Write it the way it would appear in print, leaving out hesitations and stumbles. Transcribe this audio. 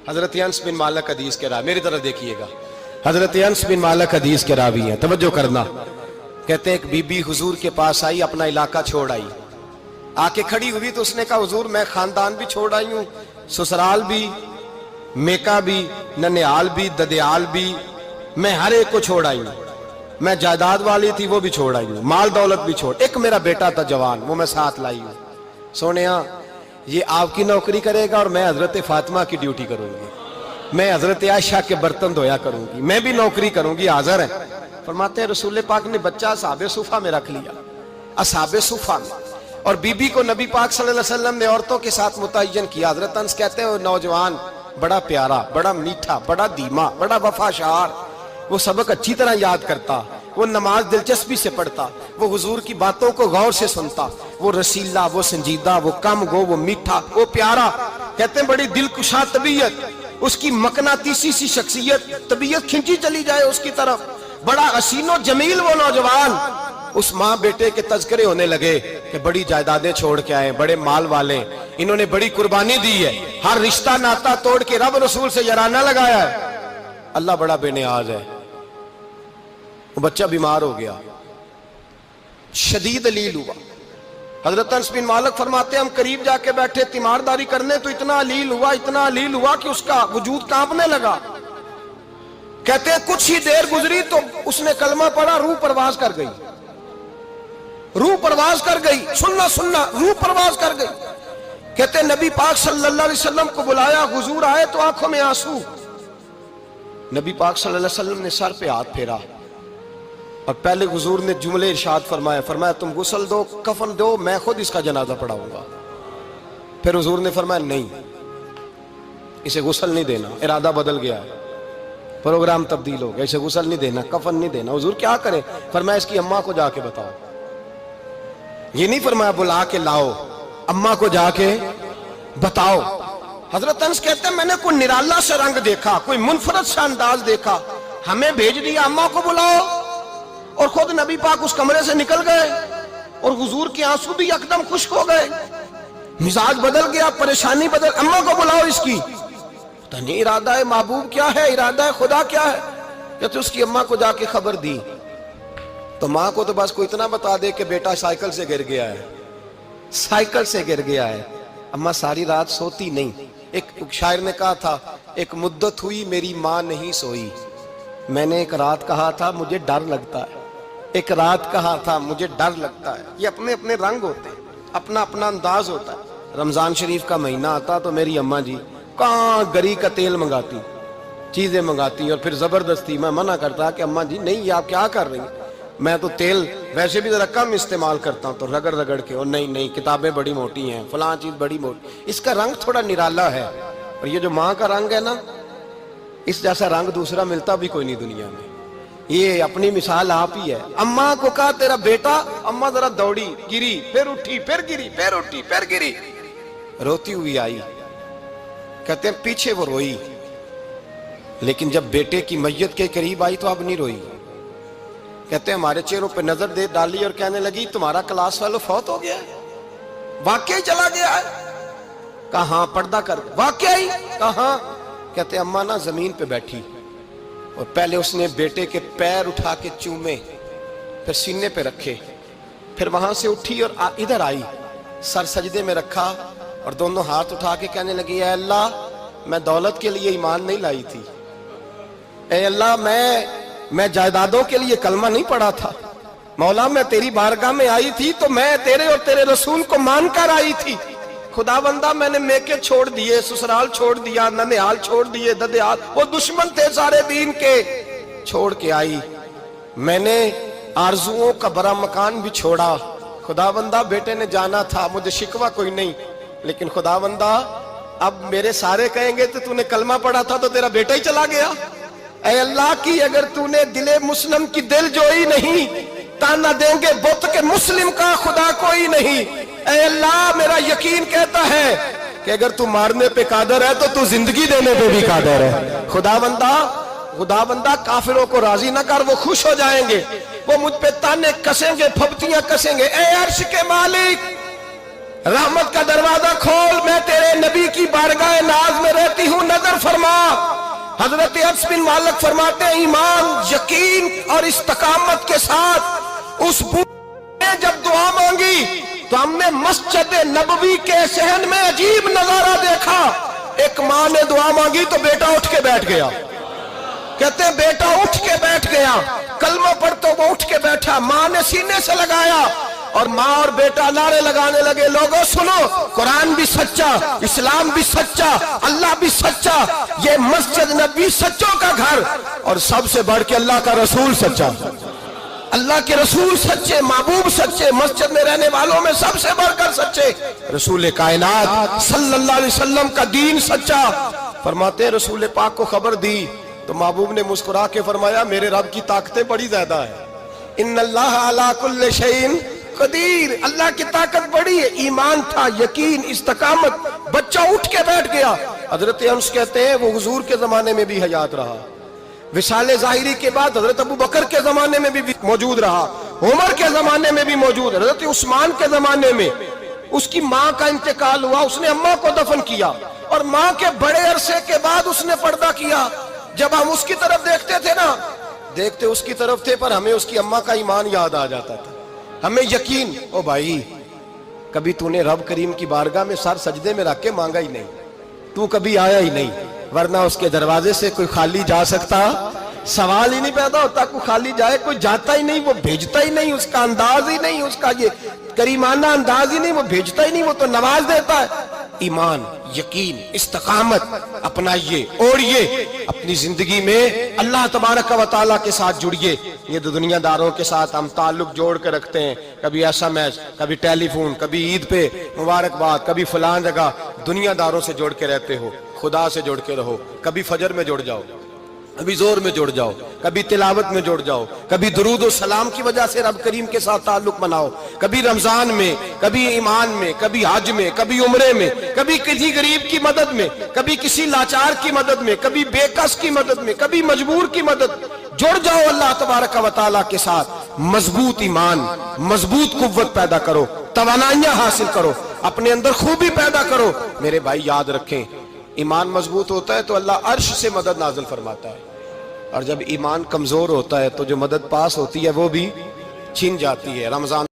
حضرت انس بن مالک حدیث کے راوی، میری طرف دیکھیے گا، حضرت انس بن مالک حدیث کے راوی ہیں، توجہ کرنا۔ کہتے ہیں ایک بی بی حضور کے پاس آئی، اپنا علاقہ چھوڑ آئی، آ کے کھڑی ہوئی تو اس نے کہا حضور میں خاندان بھی چھوڑ آئی ہوں، سسرال بھی، میکا بھی، ننیال بھی، ددیال بھی، میں ہر ایک کو چھوڑ آئی ہوں، میں جائیداد والی تھی وہ بھی چھوڑ آئی ہوں، مال دولت بھی چھوڑ، ایک میرا بیٹا تھا جوان وہ میں ساتھ لائی ہوں۔ سونیا یہ آپ کی نوکری کرے گا اور میں حضرت فاطمہ کی ڈیوٹی کروں گی، میں حضرت عائشہ کے برتن دھویا کروں گی، میں بھی نوکری کروں گی، حاضر ہے۔ فرماتے ہیں رسول پاک نے بچہ اصحاب صفہ میں رکھ لیا، اصحاب صفہ میں، اور بی بی کو نبی پاک صلی اللہ علیہ وسلم نے عورتوں کے ساتھ متعین کیا۔ حضرت انس کہتے ہیں وہ نوجوان بڑا پیارا، بڑا میٹھا، بڑا دھیما، بڑا وفاشار، وہ سبق اچھی طرح یاد کرتا، وہ نماز دلچسپی سے پڑھتا، وہ حضور کی باتوں کو غور سے سنتا، وہ رسیلا، وہ سنجیدہ، وہ کم گو، وہ میٹھا، وہ پیارا۔ کہتے ہیں بڑی دلکشا طبیعت، اس کی مقناطیسی سی شخصیت، طبیعت کھنچی چلی جائے اس کی طرف، بڑا حسین و جمیل وہ نوجوان۔ اس ماں بیٹے کے تذکرے ہونے لگے کہ بڑی جائیدادیں چھوڑ کے آئے، بڑے مال والے، انہوں نے بڑی قربانی دی ہے، ہر رشتہ ناتا توڑ کے رب رسول سے یارانہ لگایا ہے، اللہ بڑا بے نیاز ہے۔ وہ بچہ بیمار ہو گیا، شدید علیل ہوا۔ حضرت انس بن مالک فرماتے ہیں ہم قریب جا کے بیٹھے تیمارداری کرنے تو اتنا علیل ہوا کہ اس کا وجود کانپنے لگا۔ کہتے ہیں کچھ ہی دیر گزری تو اس نے کلمہ پڑھا، روح پرواز کر گئی، روح پرواز کر گئی، سننا روح پرواز کر گئی۔ کہتے ہیں نبی پاک صلی اللہ علیہ وسلم کو بلایا، حضور آئے تو آنکھوں میں آنسو۔ نبی پاک صلی اللہ علیہ وسلم نے سر پہ ہاتھ پھیرا اور پہلے حضور نے جملے ارشاد فرمایا تم غسل دو، کفن دو، میں خود اس کا جنازہ پڑھاؤں گا۔ پھر حضور نے فرمایا نہیں، اسے غسل نہیں دینا، ارادہ بدل گیا ہے، پروگرام تبدیل ہو گیا، اسے غسل نہیں دینا، کفن نہیں دینا۔ حضور کیا کرے؟ فرمایا اس کی اماں کو جا کے بتاؤ۔ یہ نہیں فرمایا بلا کے لاؤ، اماں کو جا کے بتاؤ۔ حضرت انس کہتے ہیں میں نے کوئی نرالا سے رنگ دیکھا، کوئی منفرد سا انداز دیکھا، ہمیں بھیج دیا اماں کو بلاؤ، اور خود نبی پاک اس کمرے سے نکل گئے، اور حضور کے آنسو بھی یکدم خشک ہو گئے، مزاج بدل گیا، پریشانی بدل، اماں کو بلاؤ اس کی۔ پتہ نہیں ارادہ ہے محبوب کیا ہے، ارادہ ہے خدا کیا ہے۔ کہتے اس کی اماں کو جا کے خبر دی تو ماں کو تو بس کوئی اتنا بتا دے کہ بیٹا سائیکل سے گر گیا ہے، سائیکل سے گر گیا ہے۔ اماں ساری رات سوتی نہیں۔ ایک شاعر نے کہا تھا ایک مدت ہوئی میری ماں نہیں سوئی، میں نے ایک رات کہا تھا مجھے ڈر لگتا ہے، ایک رات کہا تھا مجھے ڈر لگتا ہے۔ یہ اپنے اپنے رنگ ہوتے ہیں، اپنا اپنا انداز ہوتا ہے۔ رمضان شریف کا مہینہ آتا تو میری اماں جی کہاں گری کا تیل منگاتی، چیزیں منگاتی، اور پھر زبردستی میں منع کرتا کہ اماں جی نہیں، یہ آپ کیا کر رہی ہیں، میں تو تیل ویسے بھی ذرا کم استعمال کرتا ہوں، تو رگڑ رگڑ کے، اور نہیں کتابیں بڑی موٹی ہیں، فلاں چیز بڑی موٹی، اس کا رنگ تھوڑا نرالا ہے۔ اور یہ جو ماں کا رنگ ہے نا، اس جیسا رنگ دوسرا ملتا بھی کوئی نہیں دنیا میں۔ یہ اپنی مثال آپ ہی ہے۔ اماں کو کہا تیرا بیٹا، اماں ذرا دوڑی، گری، پھر اٹھی، پھر گری، پھر اٹھی، پھر گری، روتی ہوئی آئی۔ کہتے ہیں پیچھے وہ روئی، لیکن جب بیٹے کی میت کے قریب آئی تو اب نہیں روئی۔ کہتے ہیں ہمارے چہروں پہ نظر دے ڈالی اور کہنے لگی تمہارا کلاس فیلو فوت ہو گیا ہے، واقعی چلا گیا ہے؟ کہاں پردہ کر، واقعی کہاں؟ کہتے ہیں اماں نا زمین پہ بیٹھی، اور پہلے اس نے بیٹے کے پیر اٹھا کے چومے، پھر سینے پہ رکھے، پھر وہاں سے اٹھی اور ادھر آئی، سر سجدے میں رکھا اور دونوں ہاتھ اٹھا کے کہنے لگی اے اللہ میں دولت کے لیے ایمان نہیں لائی تھی، اے اللہ میں جائیدادوں کے لیے کلمہ نہیں پڑھا تھا، مولا میں تیری بارگاہ میں آئی تھی تو میں تیرے اور تیرے رسول کو مان کر آئی تھی، خدا بندہ میں نے میکے چھوڑ دیے، سسرال چھوڑ دیا، ننیال چھوڑ دیے، ددیال، وہ دشمن تھے سارے دین کے، چھوڑ کے آئی، میں نے آرزوؤں کا بڑا مکان بھی چھوڑا، خدا بندہ بیٹے نے جانا تھا، مجھے شکوہ کوئی نہیں، لیکن خدا بندہ اب میرے سارے کہیں گے تو نے کلمہ پڑھا تھا تو تیرا بیٹا ہی چلا گیا، اے اللہ کی اگر تو نے دل مسلم کی دل جوئی نہیں، تانا دیں گے بت کے مسلم کا خدا کوئی نہیں، اے اللہ میرا یقین کہتا ہے کہ اگر تو مارنے پہ قادر ہے تو تو زندگی دینے پہ بھی قادر ہے، خدا بندہ کافروں کو راضی نہ کر، وہ خوش ہو جائیں گے، وہ مجھ پہ تانے کسیں گے، پھپتیاں کسیں گے، اے عرش کے مالک رحمت کا دروازہ کھول، میں تیرے نبی کی بارگاہ ناز میں رہتی ہوں، نظر فرما حضرت انس بن مالک فرماتے ہیں ایمان، یقین اور استقامت کے ساتھ اس بوڑھے نے جب دعا مانگی تو ہم نے مسجد نبوی کے صحن میں عجیب نظارہ دیکھا. ایک ماں نے دعا مانگی تو بیٹا اٹھ کے بیٹھ گیا. کہتے ہیں بیٹا اٹھ کے بیٹھ گیا، کلمہ پڑھ تو وہ اٹھ کے بیٹھا، ماں نے سینے سے لگایا اور ماں اور بیٹا نعرے لگانے لگے، لوگوں سنو، قرآن بھی سچا، اسلام بھی سچا، اللہ بھی سچا، یہ مسجد نبوی سچوں کا گھر، اور سب سے بڑھ کے اللہ کا رسول سچا، اللہ کے رسول سچے، محبوب سچے، مسجد میں رہنے والوں میں سب سے بڑھ کر سچے، رسول کائنات صلی اللہ علیہ وسلم کا دین سچا. فرماتے ہیں رسول پاک کو خبر دی تو محبوب نے مسکرا کے فرمایا میرے رب کی طاقتیں بڑی زیادہ ہیں، ان اللہ علی کل شیء قدیر، اللہ کی طاقت بڑی ہے. ایمان تھا، یقین، استقامت، بچہ اٹھ کے بیٹھ گیا. حضرت انس کہتے ہیں وہ حضور کے زمانے میں بھی حیات رہا، وصال ظاہری کے بعد حضرت ابو بکر کے زمانے میں بھی موجود رہا، عمر کے زمانے میں بھی موجود، حضرت عثمان کے زمانے میں اس کی ماں کا انتقال ہوا، اس نے اماں کو دفن کیا اور ماں کے بڑے عرصے کے بعد اس نے پردہ کیا. جب ہم اس کی طرف دیکھتے تھے نا، دیکھتے اس کی طرف تھے پر ہمیں اس کی اماں کا ایمان یاد آ جاتا تھا، ہمیں یقین. او بھائی، کبھی تو نے رب کریم کی بارگاہ میں سر سجدے میں رکھ کے مانگا ہی نہیں، تو کبھی آیا ہی نہیں، ورنہ اس کے دروازے سے کوئی خالی جا سکتا؟ سوال ہی نہیں پیدا ہوتا کوئی خالی جائے، کوئی جاتا ہی نہیں، وہ بھیجتا ہی نہیں، اس کا انداز ہی نہیں، اس کا یہ کریمانہ انداز ہی نہیں، وہ بھیجتا ہی نہیں، وہ تو نواز دیتا ہے. ایمان، یقین، استقامت اپنائیے، اوڑھیے اپنی زندگی میں، اللہ تبارک و تعالیٰ کے ساتھ جڑیے. یہ دنیا داروں کے ساتھ ہم تعلق جوڑ کے رکھتے ہیں، کبھی ایس ایم ایس، کبھی ٹیلی فون، کبھی عید پہ مبارکباد، کبھی فلان جگہ. دنیا داروں سے جوڑ کے رہتے ہو، خدا سے جوڑ کے رہو. کبھی فجر میں جڑ جاؤ، کبھی زور میں جڑ جاؤ، کبھی تلاوت میں جڑ جاؤ، کبھی درود و سلام کی وجہ سے رب کریم کے ساتھ تعلق بناؤ، کبھی رمضان میں، کبھی ایمان میں، کبھی حج میں، کبھی عمرے میں، کبھی کسی غریب کی مدد میں، کبھی کسی لاچار کی مدد میں، کبھی بے کس کی مدد میں، کبھی مجبور کی مدد. جڑ جاؤ اللہ تبارک و تعالیٰ کے ساتھ. مضبوط ایمان، مضبوط قوت پیدا کرو، توانائیاں حاصل کرو، اپنے اندر خوبی پیدا کرو. میرے بھائی یاد رکھیں، ایمان مضبوط ہوتا ہے تو اللہ عرش سے مدد نازل فرماتا ہے، اور جب ایمان کمزور ہوتا ہے تو جو مدد پاس ہوتی ہے وہ بھی چھن جاتی ہے. رمضان